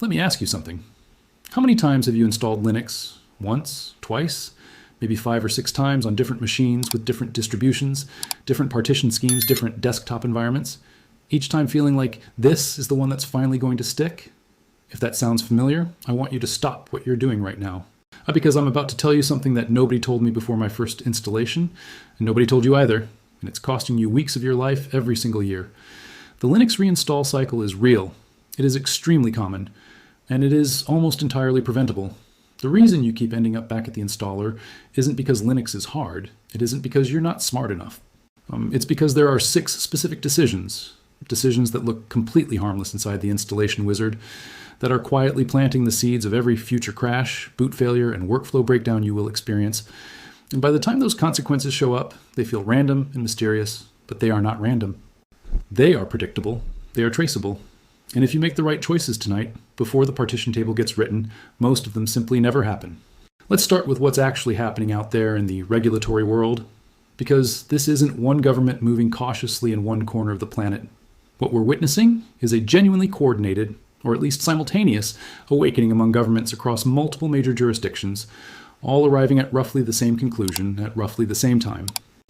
Let me ask you something. How many times have you installed Linux? Once? Twice? Maybe 5 or 6 times on different machines with different distributions, different partition schemes, different desktop environments? Each time feeling like this is the one that's finally going to stick? If that sounds familiar, I want you to stop what you're doing right now. Because I'm about to tell you something that nobody told me before my first installation, and nobody told you either, and it's costing you weeks of your life every single year. The Linux reinstall cycle is real. It is extremely common, and it is almost entirely preventable. The reason you keep ending up back at the installer isn't because Linux is hard. It isn't because you're not smart enough. It's because there are 6 specific decisions that look completely harmless inside the installation wizard, that are quietly planting the seeds of every future crash, boot failure, and workflow breakdown you will experience. And by the time those consequences show up, they feel random and mysterious, but they are not random. They are predictable, they are traceable. And if you make the right choices tonight, before the partition table gets written, most of them simply never happen. Let's start with what's actually happening out there in the regulatory world, because this isn't one government moving cautiously in one corner of the planet. What we're witnessing is a genuinely coordinated, or at least simultaneous, awakening among governments across multiple major jurisdictions, all arriving at roughly the same conclusion at roughly the same time.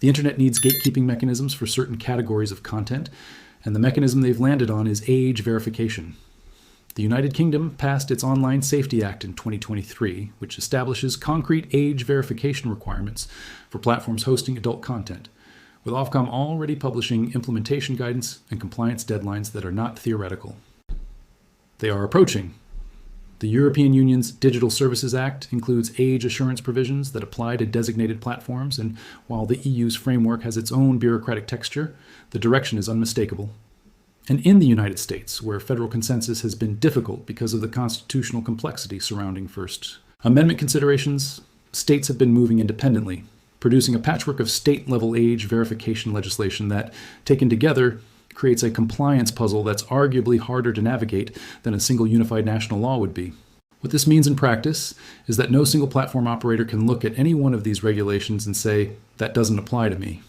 The internet needs gatekeeping mechanisms for certain categories of content, and the mechanism they've landed on is age verification. The United Kingdom passed its Online Safety Act in 2023, which establishes concrete age verification requirements for platforms hosting adult content, with Ofcom already publishing implementation guidance and compliance deadlines that are not theoretical. They are approaching. The European Union's Digital Services Act includes age assurance provisions that apply to designated platforms, and while the EU's framework has its own bureaucratic texture, the direction is unmistakable. And in the United States, where federal consensus has been difficult because of the constitutional complexity surrounding First Amendment considerations, states have been moving independently, producing a patchwork of state-level age verification legislation that, taken together, creates a compliance puzzle that's arguably harder to navigate than a single unified national law would be. What this means in practice is that no single platform operator can look at any one of these regulations and say, that doesn't apply to me.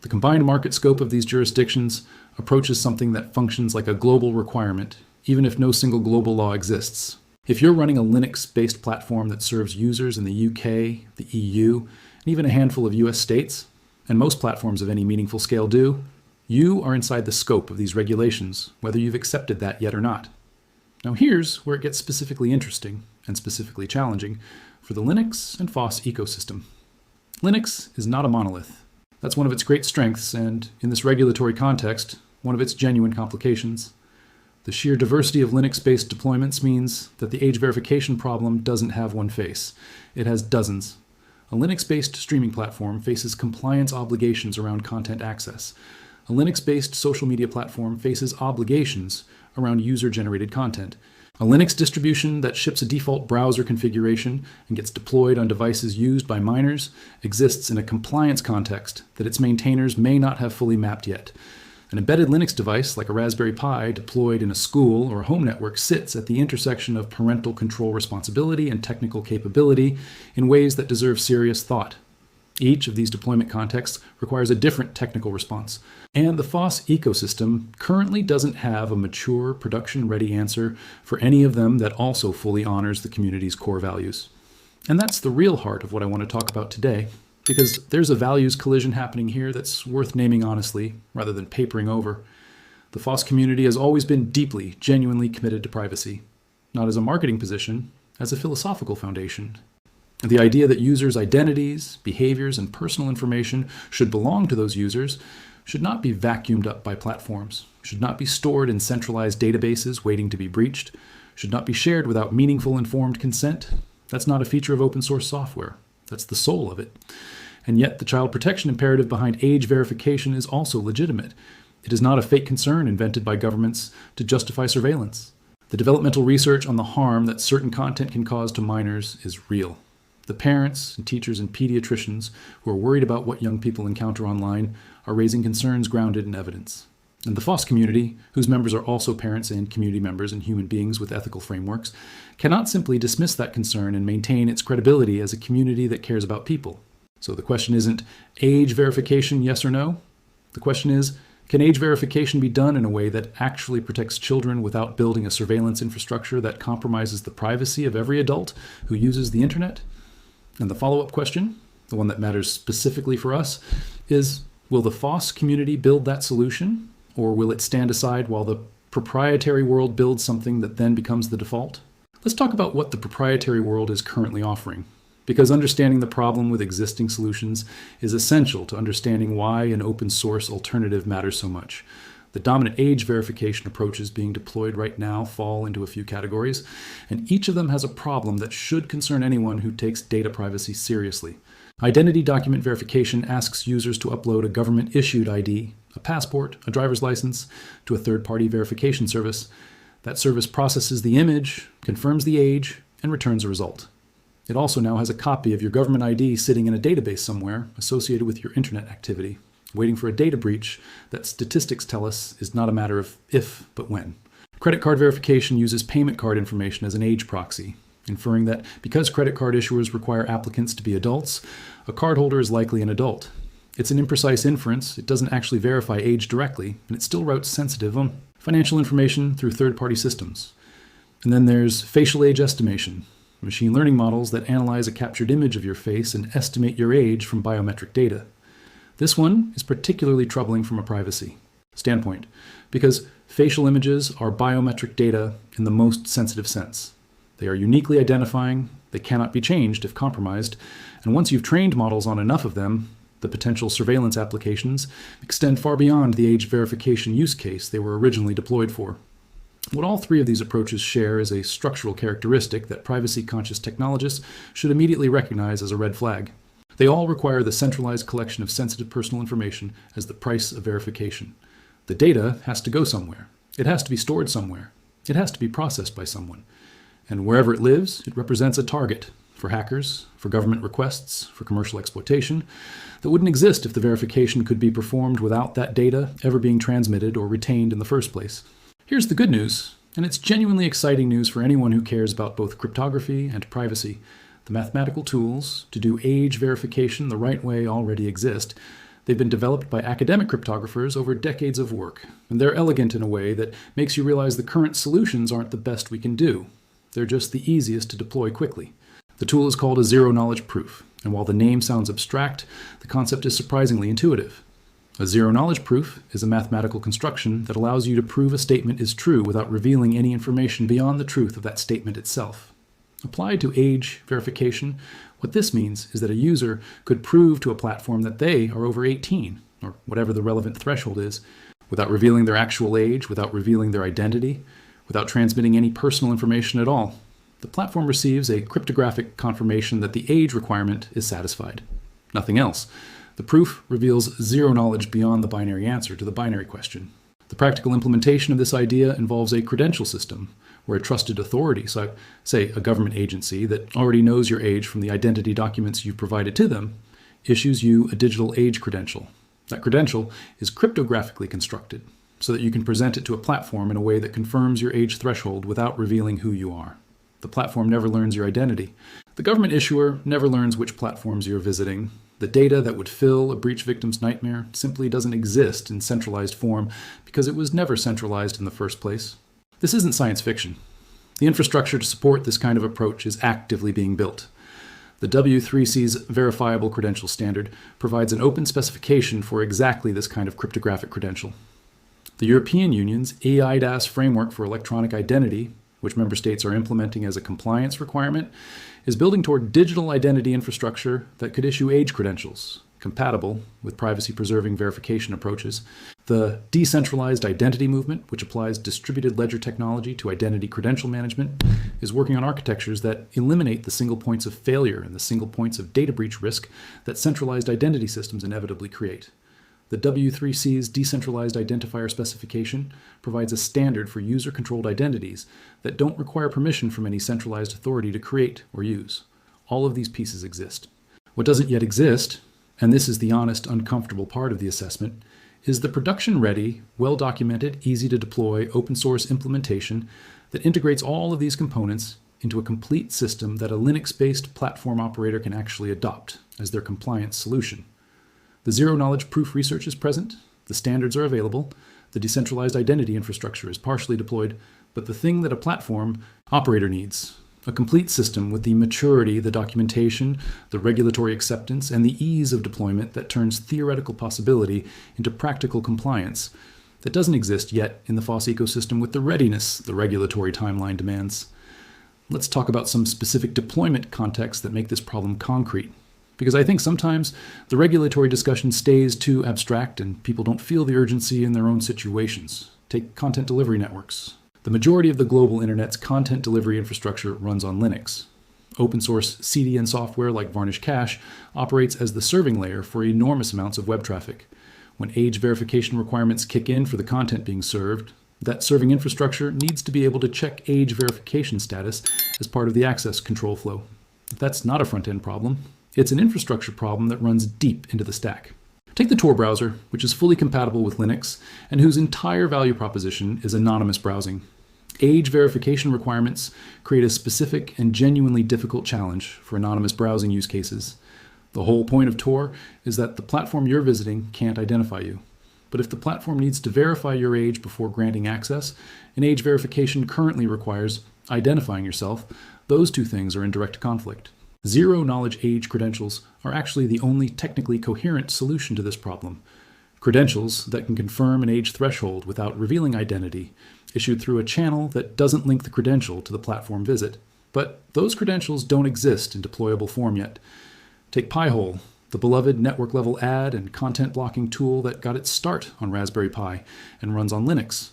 The combined market scope of these jurisdictions approaches something that functions like a global requirement, even if no single global law exists. If you're running a Linux-based platform that serves users in the UK, the EU, and even a handful of US states, and most platforms of any meaningful scale do, you are inside the scope of these regulations, whether you've accepted that yet or not. Now here's where it gets specifically interesting and specifically challenging for the Linux and FOSS ecosystem. Linux is not a monolith. That's one of its great strengths, and in this regulatory context, one of its genuine complications. The sheer diversity of Linux-based deployments means that the age verification problem doesn't have one face. It has dozens. A Linux-based streaming platform faces compliance obligations around content access. A Linux-based social media platform faces obligations around user-generated content. A Linux distribution that ships a default browser configuration and gets deployed on devices used by minors exists in a compliance context that its maintainers may not have fully mapped yet. An embedded Linux device, like a Raspberry Pi deployed in a school or a home network, sits at the intersection of parental control responsibility and technical capability in ways that deserve serious thought. Each of these deployment contexts requires a different technical response, and the FOSS ecosystem currently doesn't have a mature, production-ready answer for any of them that also fully honors the community's core values. And that's the real heart of what I want to talk about today, because there's a values collision happening here that's worth naming honestly, rather than papering over. The FOSS community has always been deeply, genuinely committed to privacy, not as a marketing position, as a philosophical foundation. The idea that users' identities, behaviors, and personal information should belong to those users should not be vacuumed up by platforms, should not be stored in centralized databases waiting to be breached, should not be shared without meaningful informed consent. That's not a feature of open source software. That's the soul of it. And yet the child protection imperative behind age verification is also legitimate. It is not a fake concern invented by governments to justify surveillance. The developmental research on the harm that certain content can cause to minors is real. The parents and teachers and pediatricians who are worried about what young people encounter online are raising concerns grounded in evidence. And the FOSS community, whose members are also parents and community members and human beings with ethical frameworks, cannot simply dismiss that concern and maintain its credibility as a community that cares about people. So the question isn't age verification, yes or no? The question is Can age verification be done in a way that actually protects children without building a surveillance infrastructure that compromises the privacy of every adult who uses the internet? And the follow-up question, the one that matters specifically for us, is will the FOSS community build that solution, or will it stand aside while the proprietary world builds something that then becomes the default? Let's talk about what the proprietary world is currently offering, because understanding the problem with existing solutions is essential to understanding why an open source alternative matters so much. The dominant age verification approaches being deployed right now fall into a few categories, and each of them has a problem that should concern anyone who takes data privacy seriously. Identity document verification asks users to upload a government-issued ID, a passport, a driver's license, to a third-party verification service. That service processes the image, confirms the age, and returns a result. It also now has a copy of your government ID sitting in a database somewhere associated with your internet activity, waiting for a data breach that statistics tell us is not a matter of if, but when. Credit card verification uses payment card information as an age proxy, inferring that because credit card issuers require applicants to be adults, a cardholder is likely an adult. It's an imprecise inference. It doesn't actually verify age directly, and it still routes sensitive financial information through third-party systems. And then there's facial age estimation, machine learning models that analyze a captured image of your face and estimate your age from biometric data. This one is particularly troubling from a privacy standpoint, because facial images are biometric data in the most sensitive sense. They are uniquely identifying, they cannot be changed if compromised, and once you've trained models on enough of them, the potential surveillance applications extend far beyond the age verification use case they were originally deployed for. What all three of these approaches share is a structural characteristic that privacy-conscious technologists should immediately recognize as a red flag. They all require the centralized collection of sensitive personal information as the price of verification. The data has to go somewhere. It has to be stored somewhere. It has to be processed by someone. And wherever it lives, it represents a target for hackers, for government requests, for commercial exploitation that wouldn't exist if the verification could be performed without that data ever being transmitted or retained in the first place. Here's the good news, and it's genuinely exciting news for anyone who cares about both cryptography and privacy. The mathematical tools to do age verification the right way already exist. They've been developed by academic cryptographers over decades of work, and they're elegant in a way that makes you realize the current solutions aren't the best we can do. They're just the easiest to deploy quickly. The tool is called a zero-knowledge proof, and while the name sounds abstract, the concept is surprisingly intuitive. A zero-knowledge proof is a mathematical construction that allows you to prove a statement is true without revealing any information beyond the truth of that statement itself. Applied to age verification, what this means is that a user could prove to a platform that they are over 18, or whatever the relevant threshold is, without revealing their actual age, without revealing their identity, without transmitting any personal information at all. The platform receives a cryptographic confirmation that the age requirement is satisfied. Nothing else. The proof reveals zero knowledge beyond the binary answer to the binary question. The practical implementation of this idea involves a credential system, where a trusted authority, so say a government agency that already knows your age from the identity documents you've provided to them, issues you a digital age credential. That credential is cryptographically constructed, so that you can present it to a platform in a way that confirms your age threshold without revealing who you are. The platform never learns your identity. The government issuer never learns which platforms you're visiting. The data that would fill a breach victim's nightmare simply doesn't exist in centralized form because it was never centralized in the first place. This isn't science fiction. The infrastructure to support this kind of approach is actively being built. The W3C's Verifiable credential standard provides an open specification for exactly this kind of cryptographic credential. The European Union's eIDAS framework for electronic identity, which member states are implementing as a compliance requirement, is building toward digital identity infrastructure that could issue age credentials, compatible with privacy-preserving verification approaches. The decentralized identity movement, which applies distributed ledger technology to identity credential management, is working on architectures that eliminate the single points of failure and the single points of data breach risk that centralized identity systems inevitably create. The W3C's decentralized identifier specification provides a standard for user-controlled identities that don't require permission from any centralized authority to create or use. All of these pieces exist. What doesn't yet exist, and this is the honest, uncomfortable part of the assessment, is the production-ready, well-documented, easy-to-deploy, open-source implementation that integrates all of these components into a complete system that a Linux-based platform operator can actually adopt as their compliance solution. The zero-knowledge proof research is present, The standards are available, the decentralized identity infrastructure is partially deployed, but the thing that a platform operator needs, a complete system with the maturity, the documentation, the regulatory acceptance, and the ease of deployment that turns theoretical possibility into practical compliance, that doesn't exist yet in the FOSS ecosystem with the readiness the regulatory timeline demands. Let's talk about some specific deployment contexts that make this problem concrete. Because I think sometimes the regulatory discussion stays too abstract and people don't feel the urgency in their own situations. Take content delivery networks. The majority of the global internet's content delivery infrastructure runs on Linux. Open source CDN software like Varnish Cache operates as the serving layer for enormous amounts of web traffic. When age verification requirements kick in for the content being served, that serving infrastructure needs to be able to check age verification status as part of the access control flow. That's not a front-end problem. It's an infrastructure problem that runs deep into the stack. Take the Tor browser, which is fully compatible with Linux and whose entire value proposition is anonymous browsing. Age verification requirements create a specific and genuinely difficult challenge for anonymous browsing use cases. The whole point of Tor is that the platform you're visiting can't identify you. But if the platform needs to verify your age before granting access, and age verification currently requires identifying yourself, those two things are in direct conflict. Zero-knowledge age credentials are actually the only technically coherent solution to this problem. Credentials that can confirm an age threshold without revealing identity, issued through a channel that doesn't link the credential to the platform visit. But those credentials don't exist in deployable form yet. Take Pi-hole, the beloved network-level ad and content blocking tool that got its start on Raspberry Pi and runs on Linux.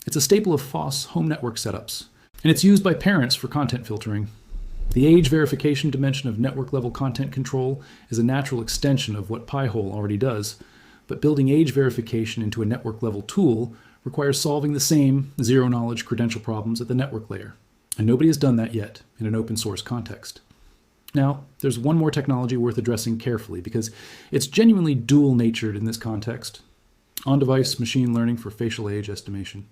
It's a staple of FOSS home network setups, and it's used by parents for content filtering. The age verification dimension of network-level content control is a natural extension of what Pi-hole already does, but building age verification into a network-level tool requires solving the same zero-knowledge credential problems at the network layer, and nobody has done that yet in an open-source context. Now, there's one more technology worth addressing carefully because it's genuinely dual-natured in this context: on-device machine learning for facial age estimation.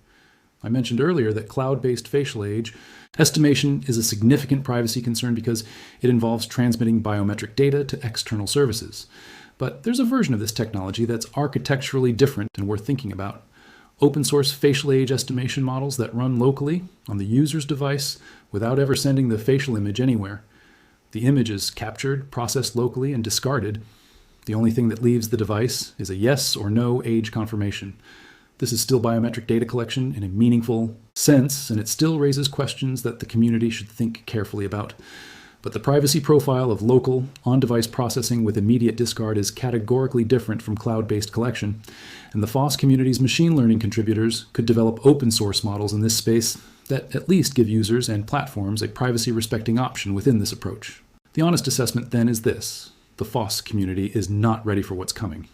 I mentioned earlier that cloud-based facial age estimation is a significant privacy concern because it involves transmitting biometric data to external services. But there's a version of this technology that's architecturally different and worth thinking about. Open-source facial age estimation models that run locally on the user's device without ever sending the facial image anywhere. The image is captured, processed locally, and discarded. The only thing that leaves the device is a yes or no age confirmation. This is still biometric data collection in a meaningful sense, and it still raises questions that the community should think carefully about. But the privacy profile of local, on-device processing with immediate discard is categorically different from cloud-based collection, and the FOSS community's machine learning contributors could develop open-source models in this space that at least give users and platforms a privacy-respecting option within this approach. The honest assessment then is this: the FOSS community is not ready for what's coming.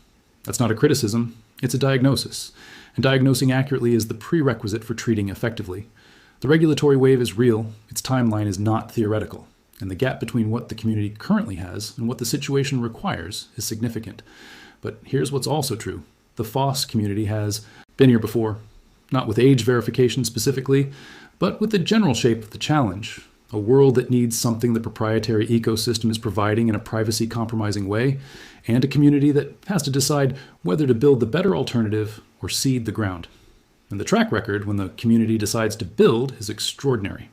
That's not a criticism, it's a diagnosis. And diagnosing accurately is the prerequisite for treating effectively. The regulatory wave is real, its timeline is not theoretical, and the gap between what the community currently has and what the situation requires is significant. But here's what's also true. The FOSS community has been here before, not with age verification specifically, but with the general shape of the challenge. A world that needs something the proprietary ecosystem is providing in a privacy-compromising way, and a community that has to decide whether to build the better alternative or cede the ground. And the track record when the community decides to build is extraordinary.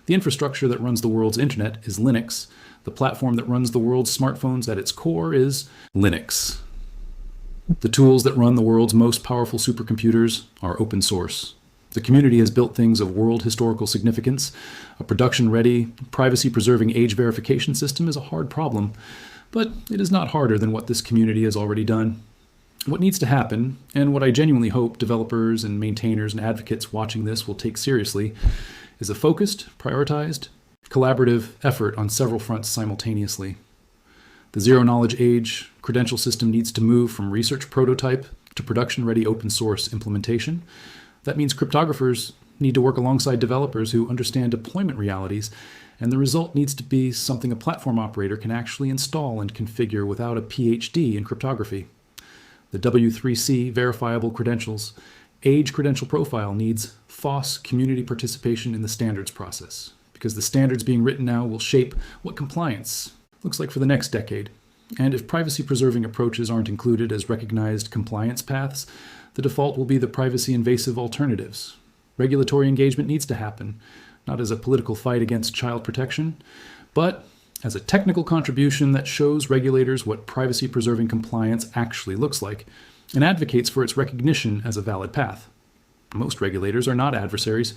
The infrastructure that runs the world's internet is Linux. The platform that runs the world's smartphones at its core is Linux. The tools that run the world's most powerful supercomputers are open source. The community has built things of world historical significance. A production-ready, privacy-preserving age verification system is a hard problem, but it is not harder than what this community has already done. What needs to happen, and what I genuinely hope developers and maintainers and advocates watching this will take seriously, is a focused, prioritized, collaborative effort on several fronts simultaneously. The zero-knowledge age credential system needs to move from research prototype to production-ready open-source implementation. That means cryptographers need to work alongside developers who understand deployment realities, and the result needs to be something a platform operator can actually install and configure without a PhD in cryptography. The W3C verifiable credentials age credential profile needs FOSS community participation in the standards process, because the standards being written now will shape what compliance looks like for the next decade. And if privacy-preserving approaches aren't included as recognized compliance paths, the default will be the privacy-invasive alternatives. Regulatory engagement needs to happen, not as a political fight against child protection, but as a technical contribution that shows regulators what privacy-preserving compliance actually looks like and advocates for its recognition as a valid path. Most regulators are not adversaries.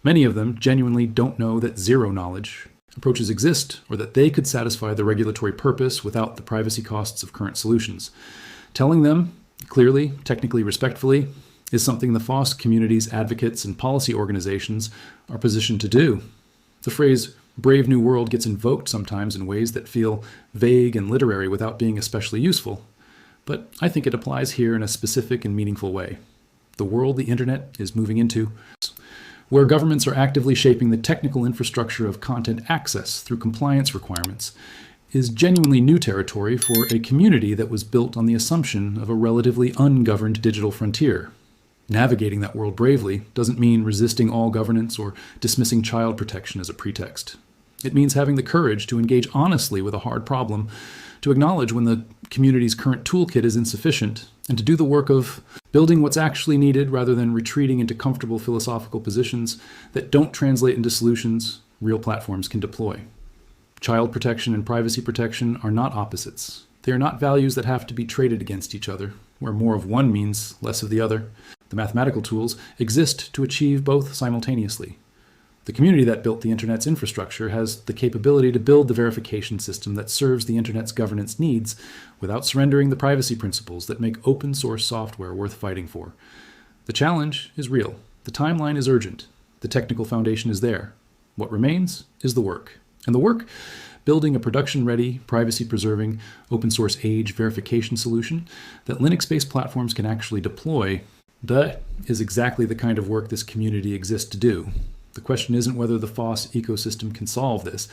Many of them genuinely don't know that zero-knowledge approaches exist or that they could satisfy the regulatory purpose without the privacy costs of current solutions. Telling them clearly, technically, respectfully, is something the FOSS community's advocates and policy organizations are positioned to do. The phrase "Brave New World" gets invoked sometimes in ways that feel vague and literary without being especially useful, but I think it applies here in a specific and meaningful way. The world the internet is moving into, where governments are actively shaping the technical infrastructure of content access through compliance requirements, is genuinely new territory for a community that was built on the assumption of a relatively ungoverned digital frontier. Navigating that world bravely doesn't mean resisting all governance or dismissing child protection as a pretext. It means having the courage to engage honestly with a hard problem, to acknowledge when the community's current toolkit is insufficient, and to do the work of building what's actually needed rather than retreating into comfortable philosophical positions that don't translate into solutions real platforms can deploy. Child protection and privacy protection are not opposites. They are not values that have to be traded against each other, where more of one means less of the other. The mathematical tools exist to achieve both simultaneously. The community that built the internet's infrastructure has the capability to build the verification system that serves the internet's governance needs without surrendering the privacy principles that make open source software worth fighting for. The challenge is real. The timeline is urgent. The technical foundation is there. What remains is the work. And the work, building a production-ready, privacy-preserving, open-source age verification solution that Linux-based platforms can actually deploy, that is exactly the kind of work this community exists to do. The question isn't whether the FOSS ecosystem can solve this.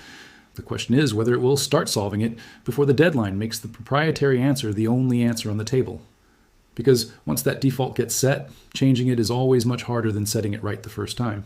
The question is whether it will start solving it before the deadline makes the proprietary answer the only answer on the table. Because once that default gets set, changing it is always much harder than setting it right the first time.